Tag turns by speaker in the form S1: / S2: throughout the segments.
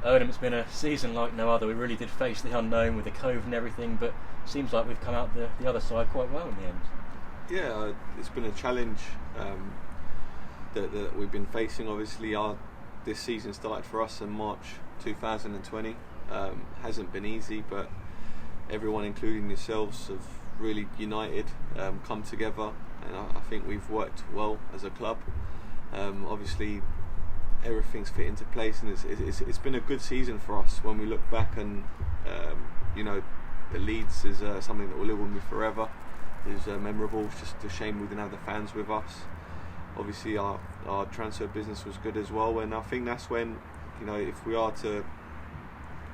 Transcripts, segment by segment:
S1: Erdem, it's been a season like no other. We really did face the unknown with the COVID and everything, but seems like we've come out the other side quite well in the end.
S2: Yeah, it's been a challenge that we've been facing. Obviously, this season started for us in March 2020. Hasn't been easy, but everyone, including yourselves, have really united, come together, and I think we've worked well as a club. Obviously, everything's fit into place, and it's been a good season for us when we look back, and the Leeds is something that will live with me forever. It's memorable. It's just a shame we didn't have the fans with us. Obviously, our transfer business was good as well, and I think that's when, if we are to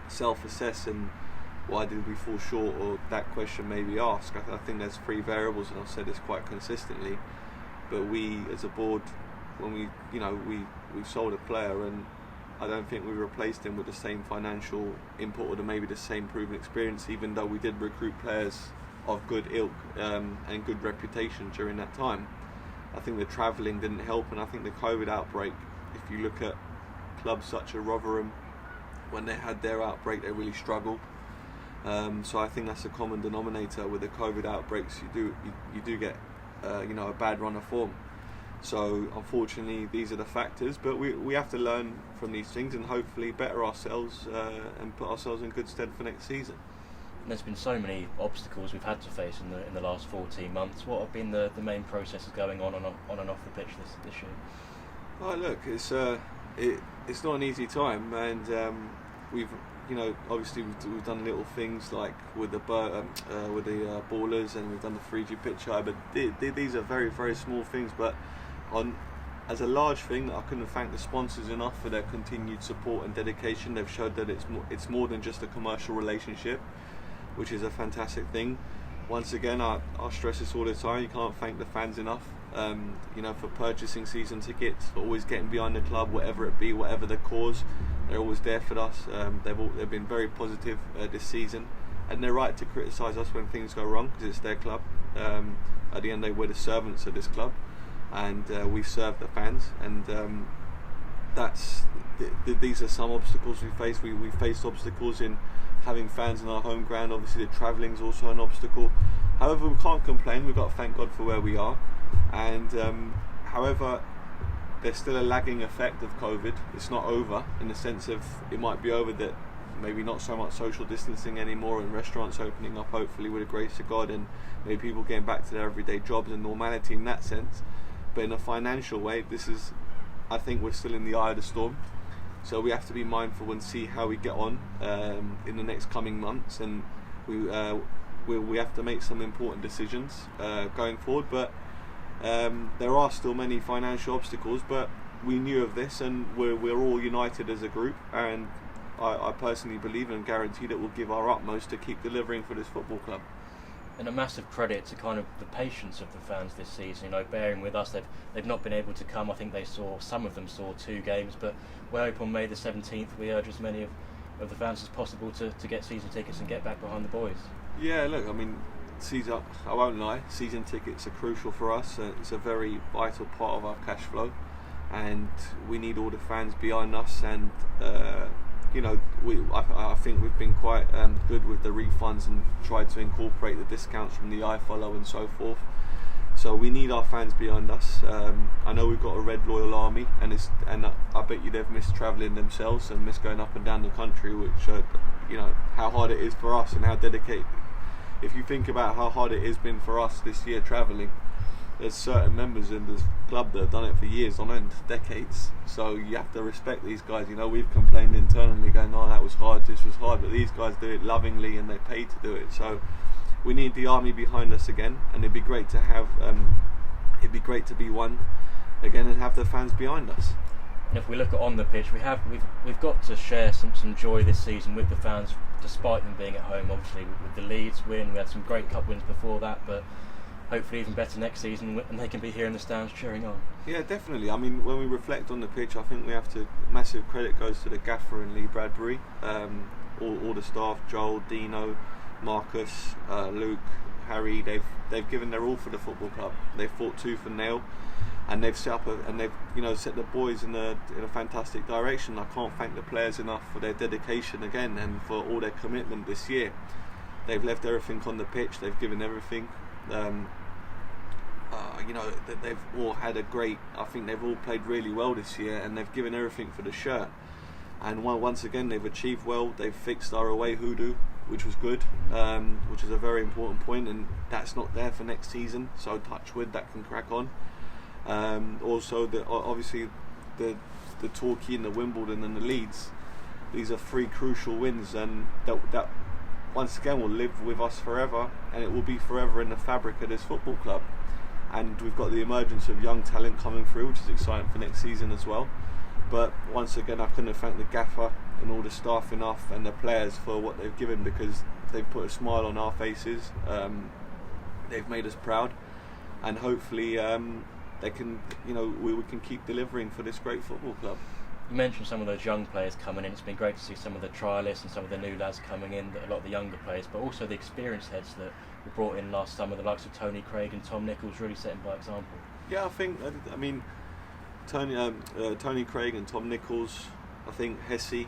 S2: self-assess and why did we fall short, or that question maybe ask, I think there's three variables, and I've said this quite consistently. But we, as a board, when we sold a player, and I don't think we replaced him with the same financial input or maybe the same proven experience, even though we did recruit players of good ilk and good reputation during that time. I think the travelling didn't help, and I think the COVID outbreak, if you look at clubs such as Rotherham, when they had their outbreak they really struggled. So I think that's a common denominator with the COVID outbreaks. You do get a bad run of form. So unfortunately these are the factors, but we have to learn from these things and hopefully better ourselves and put ourselves in good stead for next season.
S1: And there's been so many obstacles we've had to face in the last 14 months. What have been the main processes going on and off the pitch this year?
S2: Oh, look, it's not an easy time, and we've obviously we've done little things like with the ballers, and we've done the 3G pitch high, but these are very, very small things. But as a large thing, I couldn't thank the sponsors enough for their continued support and dedication. They've showed that it's more than just a commercial relationship, which is a fantastic thing. Once again, I stress this all the time, you can't thank the fans enough, for purchasing season tickets, for always getting behind the club, whatever it be, whatever the cause. They're always there for us. They've been very positive this season, and they're right to criticise us when things go wrong, because it's their club. At the end, we're the servants of this club, and we serve the fans, and these are some obstacles we face. We faced obstacles in having fans in our home ground. Obviously the travelling is also an obstacle. However, we can't complain. We've got to thank God for where we are, and however, there's still a lagging effect of COVID. It's not over, in the sense of it might be over that maybe not so much social distancing anymore, and restaurants opening up hopefully with the grace of God, and maybe people getting back to their everyday jobs and normality in that sense. But in a financial way, I think we're still in the eye of the storm. So we have to be mindful and see how we get on in the next coming months, and we have to make some important decisions going forward. But there are still many financial obstacles, but we knew of this, and we're all united as a group, and I personally believe and guarantee that we'll give our utmost to keep delivering for this football club.
S1: And a massive credit to kind of the patience of the fans this season, bearing with us. They've not been able to come. I think some of them saw 2 games, but we hope on May the 17th we urge as many of the fans as possible to get season tickets and get back behind the boys.
S2: Yeah, look, I mean, I won't lie, season tickets are crucial for us. It's a very vital part of our cash flow, and we need all the fans behind us, and I think we've been quite good with the refunds and tried to incorporate the discounts from the iFollow and so forth. So we need our fans behind us. I know we've got a red loyal army, and I bet you they've missed travelling themselves and missed going up and down the country, which how hard it is for us and how dedicated. If you think about how hard it has been for us this year travelling, there's certain members in this club that have done it for years on end, decades. So you have to respect these guys. We've complained internally, going, "Oh, that was hard, this was hard," but these guys do it lovingly, and they pay to do it. So we need the army behind us again, and it'd be great to have. It'd be great to be one again and have the fans behind us.
S1: And if we look at on the pitch, we've got to share some joy this season with the fans, despite them being at home. Obviously, with the Leeds win, we had some great cup wins before that, but hopefully even better next season, and they can be here in the stands cheering on.
S2: Yeah, definitely. I mean, when we reflect on the pitch, I think we have to, massive credit goes to the gaffer and Lee Bradbury, all the staff, Joel, Dino, Marcus, Luke, Harry. They've given their all for the football club. They fought tooth and nail. and they've set up and they've set the boys in a fantastic direction. I can't thank the players enough for their dedication again and for all their commitment this year. They've left everything on the pitch. They've given everything. They've all had a great. I think they've all played really well this year, and they've given everything for the shirt. And once again, they've achieved well. They've fixed our away hoodoo, which was good, which is a very important point, and that's not there for next season. So touch wood, that can crack on. Also, obviously, the Torquay and the Wimbledon and the Leeds. These are 3 crucial wins, and that once again will live with us forever, and it will be forever in the fabric of this football club. And we've got the emergence of young talent coming through, which is exciting for next season as well. But once again, I couldn't thank the gaffer and all the staff enough, and the players for what they've given, because they've put a smile on our faces. They've made us proud, and hopefully they can, we can keep delivering for this great football club.
S1: You mentioned some of those young players coming in. It's been great to see some of the trialists and some of the new lads coming in, a lot of the younger players, but also the experienced heads that were brought in last summer, the likes of Tony Craig and Tom Nichols, really setting by example.
S2: Yeah, I mean, Tony Craig and Tom Nichols, I think Hesse,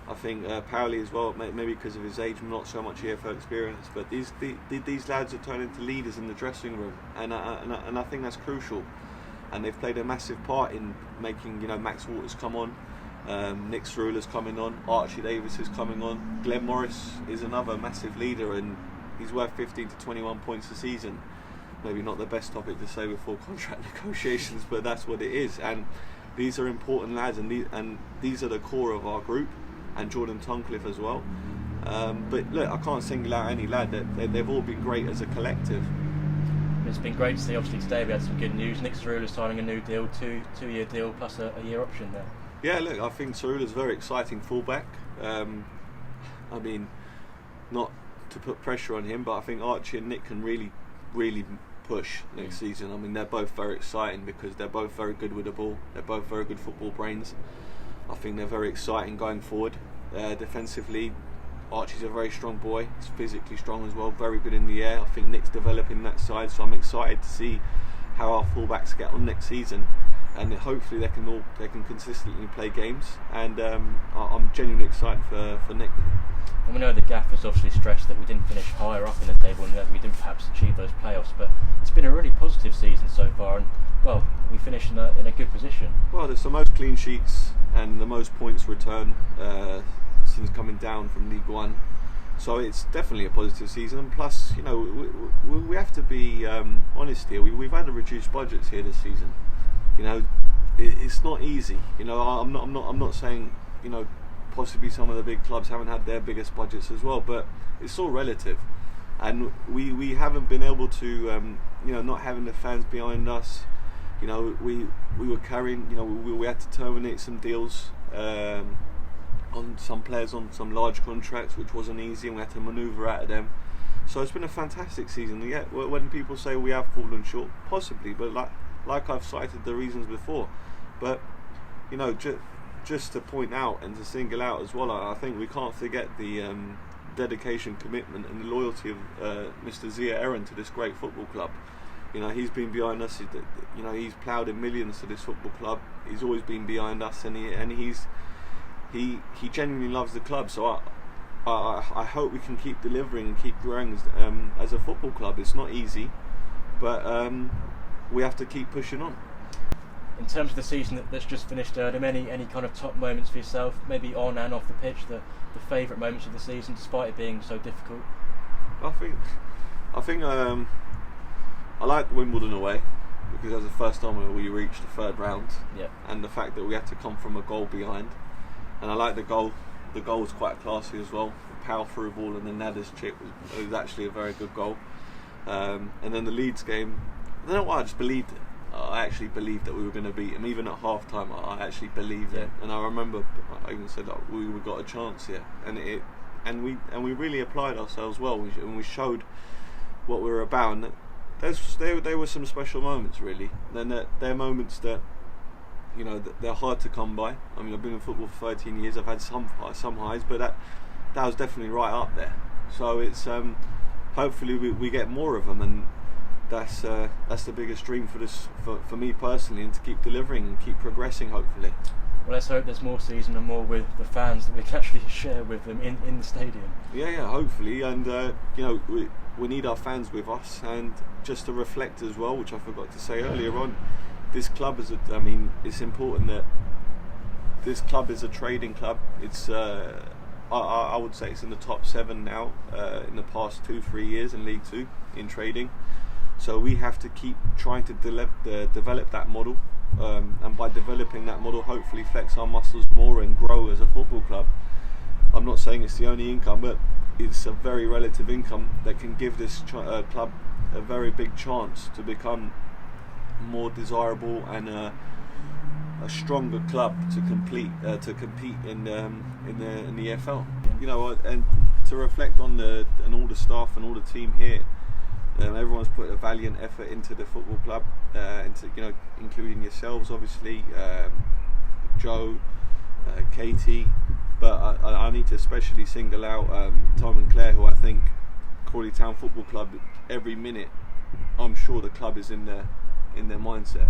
S2: I think Crawley as well, maybe because of his age, not so much EFL experience, but these lads are turning into leaders in the dressing room, and I think that's crucial. And they've played a massive part in making, Max Waters come on, Nick Cerula's coming on, Archie Davis is coming on, Glenn Morris is another massive leader, and he's worth 15 to 21 points a season. Maybe not the best topic to say before contract negotiations, but that's what it is. And these are important lads, and these are the core of our group, and Jordan Tuncliffe as well. But look, I can't single out any lad. They've all been great as a collective.
S1: It's been great to see. Obviously today we had some good news. Nick Cerula signing a new deal, two-year deal plus a year option there.
S2: Yeah, look, I think Cerula's a very exciting fullback. I mean, not to put pressure on him, but I think Archie and Nick can really push next season. I mean, they're both very exciting because they're both very good with the ball. They're both very good football brains. I think they're very exciting going forward. Defensively, Archie's a very strong boy. He's physically strong as well, very good in the air. I think Nick's developing that side, so I'm excited to see how our fullbacks get on next season, and hopefully they can consistently play games. And I'm genuinely excited for Nick.
S1: And we know the gaffer's obviously stressed that we didn't finish higher up in the table and that we didn't perhaps achieve those playoffs, but it's been a really positive season so far, and well, we finished in a good position. Well,
S2: there's the most clean sheets and the most points returned since coming down from League One, so it's definitely a positive season. And plus, we have to be honest here. We've had a reduced budgets here this season. It's not easy. I'm not saying possibly some of the big clubs haven't had their biggest budgets as well, but it's all relative. And we haven't been able to, not having the fans behind us. We were carrying. We had to terminate some deals on some players on some large contracts, which wasn't easy, and we had to manoeuvre out of them. So it's been a fantastic season. And yet, when people say we have fallen short, possibly, but like I've cited the reasons before, but just to point out and to single out as well, I think we can't forget the dedication, commitment, and the loyalty of Mr. Zia Aaron to this great football club. He's been behind us. He's ploughed in millions to this football club. He's always been behind us, and he genuinely loves the club. So I hope we can keep delivering and keep growing as a football club. It's not easy, but we have to keep pushing on.
S1: In terms of the season that's just finished, Erdem, any kind of top moments for yourself, maybe on and off the pitch, the favourite moments of the season, despite it being so difficult?
S2: I think I like Wimbledon away, because that was the first time we reached the third round.
S1: Yeah. And
S2: the fact that we had to come from a goal behind, and I like the goal. The goal was quite classy as well. The power through ball and the Nader's chip was actually a very good goal. And then the Leeds game, I don't know why, I just believed it. I actually believed that we were going to beat them, even at half time. I actually believed it, and I remember I even said that we got a chance here, and we really applied ourselves well, and we showed what we were about. And there were some special moments, really. Then they're moments that they're hard to come by. I mean, I've been in football for 13 years. I've had some highs, but that was definitely right up there. So it's hopefully we get more of them, and that's the biggest dream for me personally, and to keep delivering and keep progressing, hopefully.
S1: Well, let's hope there's more season and more with the fans that we can actually share with them in the stadium.
S2: Yeah, hopefully, and we need our fans with us, and just to reflect as well, which I forgot to say earlier on, this club it's important that this club is a trading club. It's I would say it's in the top 7 now in the past 2-3 years in League 2 in trading. So we have to keep trying to develop that model, and by developing that model, hopefully flex our muscles more and grow as a football club. I'm not saying it's the only income, but it's a very relative income that can give this club a very big chance to become more desirable and a stronger club to compete in the EFL. And to reflect on all the staff and all the team here. Everyone's put a valiant effort into the football club, including yourselves, obviously, Joe, Katie. But I need to especially single out Tom and Claire, who I think Crawley Town Football Club, every minute, I'm sure the club is in their mindset,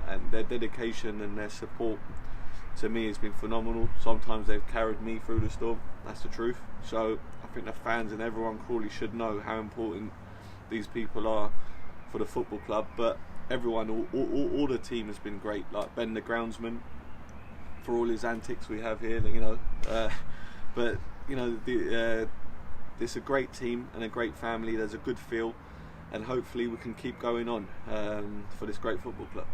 S2: and their dedication and their support to me has been phenomenal. Sometimes they've carried me through the storm. That's the truth. So I think the fans and everyone Crawley should know how important these people are for the football club. But everyone, all the team has been great. Like Ben, the groundsman, for all his antics we have here, it's a great team and a great family. There's a good feel, and hopefully we can keep going on for this great football club.